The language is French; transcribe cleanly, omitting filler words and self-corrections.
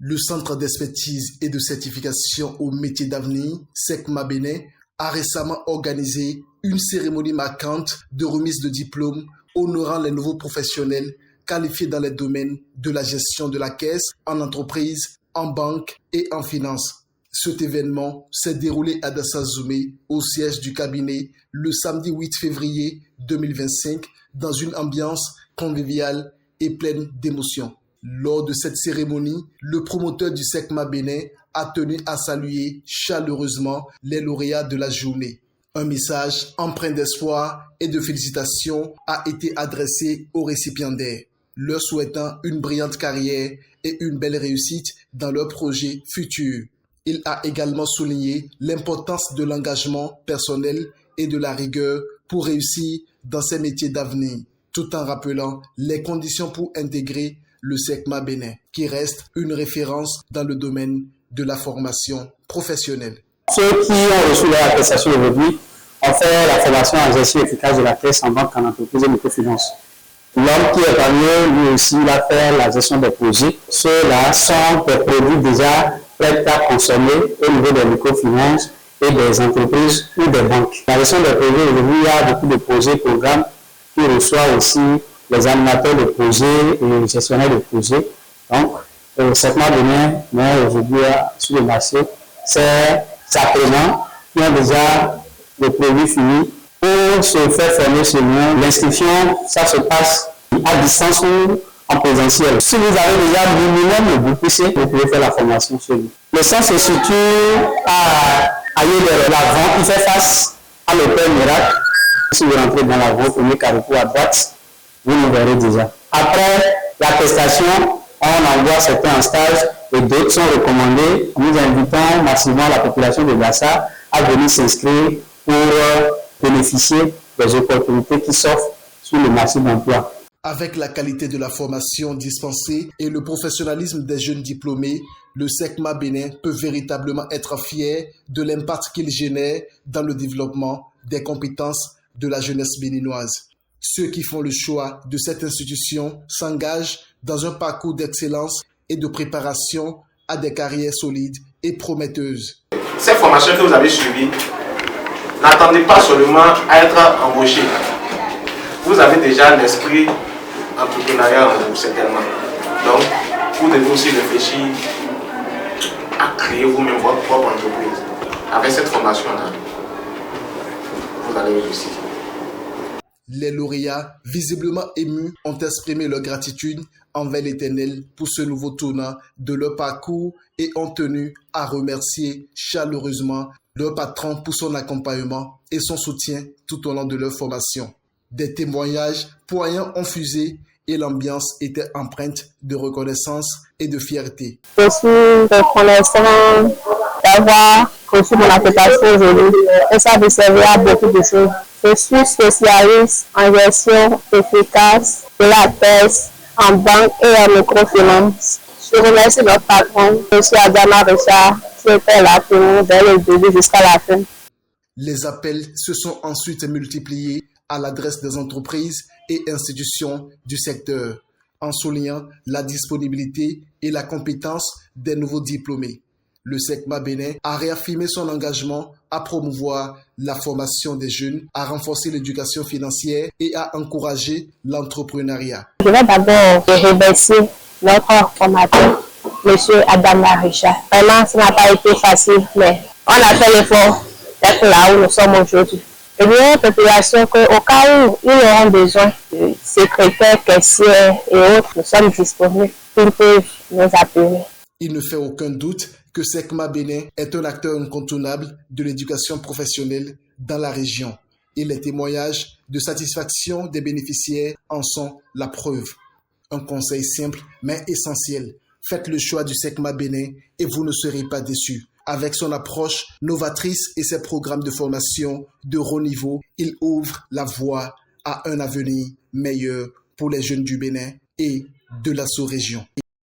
Le Centre d'expertise et de certification au métier d'avenir, CECMA Bénin, a récemment organisé une cérémonie marquante de remise de diplôme honorant les nouveaux professionnels qualifiés dans les domaines de la gestion de la caisse, en entreprise, en banque et en finance. Cet événement s'est déroulé à Dassazoumé, au siège du cabinet, le samedi 8 février 2025, dans une ambiance conviviale et pleine d'émotions. Lors de cette cérémonie, le promoteur du CECMA Bénin a tenu à saluer chaleureusement les lauréats de la journée. Un message empreint d'espoir et de félicitations a été adressé aux récipiendaires, leur souhaitant une brillante carrière et une belle réussite dans leurs projets futurs. Il a également souligné l'importance de l'engagement personnel et de la rigueur pour réussir dans ces métiers d'avenir, tout en rappelant les conditions pour intégrer le CECMA Bénin, qui reste une référence dans le domaine de la formation professionnelle. Ceux qui ont reçu leur attestation aujourd'hui ont fait la formation en gestion efficace de la caisse en banque, en entreprise et microfinance. L'homme qui est parmi eux, lui aussi, il a fait la gestion des projets. Ceux-là sont des produits déjà prêts à consommer au niveau des microfinances et des entreprises ou des banques. La gestion des projets, aujourd'hui, il y a beaucoup de projets, programmes qui reçoivent aussi les animateurs de projets et les gestionnaires de projets. Donc, CECMA Bénin, mais aujourd'hui, sur le marché, c'est apprenants qui ont déjà des produits finis pour se faire former chez nous. L'inscription, ça se passe à distance ou en présentiel. Si vous avez déjà minimum le groupe C, vous pouvez faire la formation chez nous. Le centre se situe à Ayédère. La vente, il fait face à l'hôtel Miracle. Si vous rentrez dans la vente, premier carrefour à droite, vous nous verrez déjà. Après l'attestation, on envoie certains en stage et d'autres sont recommandés. Nous invitons massivement la population de Bassa à venir s'inscrire pour bénéficier des opportunités qui s'offrent sur le marché d'emploi. Avec la qualité de la formation dispensée et le professionnalisme des jeunes diplômés, le CECMA Bénin peut véritablement être fier de l'impact qu'il génère dans le développement des compétences de la jeunesse béninoise. Ceux qui font le choix de cette institution s'engagent dans un parcours d'excellence et de préparation à des carrières solides et prometteuses. Ces formations que vous avez suivies, n'attendez pas seulement à être embauché. Vous avez déjà l'esprit entrepreneurial en vous, certainement. Donc, vous devez aussi réfléchir à créer vous-même votre propre entreprise. Avec cette formation-là, vous allez réussir. Les lauréats, visiblement émus, ont exprimé leur gratitude envers l'Éternel pour ce nouveau tournant de leur parcours et ont tenu à remercier chaleureusement leur patron pour son accompagnement et son soutien tout au long de leur formation. Des témoignages poignants ont fusé et l'ambiance était empreinte de reconnaissance et de fierté. Je suis reconnaissant d'avoir reçu mon attestation aujourd'hui et ça me servira à beaucoup de choses. Je suis spécialiste en gestion efficace de la caisse, en banque et en microfinance. Je remercie notre patron, M. Adama Richard, qui était là pour nous dès le début jusqu'à la fin. Les appels se sont ensuite multipliés à l'adresse des entreprises et institutions du secteur, en soulignant la disponibilité et la compétence des nouveaux diplômés. Le CECMA Bénin a réaffirmé son engagement à promouvoir la formation des jeunes, à renforcer l'éducation financière et à encourager l'entrepreneuriat. Je vais d'abord remercier notre formateur, M. Adama Richard. Vraiment, ça n'a pas été facile, mais on a fait l'effort d'être là où nous sommes aujourd'hui. Je dirais aux populations qu'au cas où ils auront besoin de secrétaires, caissiers et autres, nous sommes disponibles. Ils peuvent nous appeler. Il ne fait aucun doute que CECMA Bénin est un acteur incontournable de l'éducation professionnelle dans la région et les témoignages de satisfaction des bénéficiaires en sont la preuve. Un conseil simple mais essentiel. Faites le choix du CECMA Bénin et vous ne serez pas déçus. Avec son approche novatrice et ses programmes de formation de haut niveau, il ouvre la voie à un avenir meilleur pour les jeunes du Bénin et de la sous-région.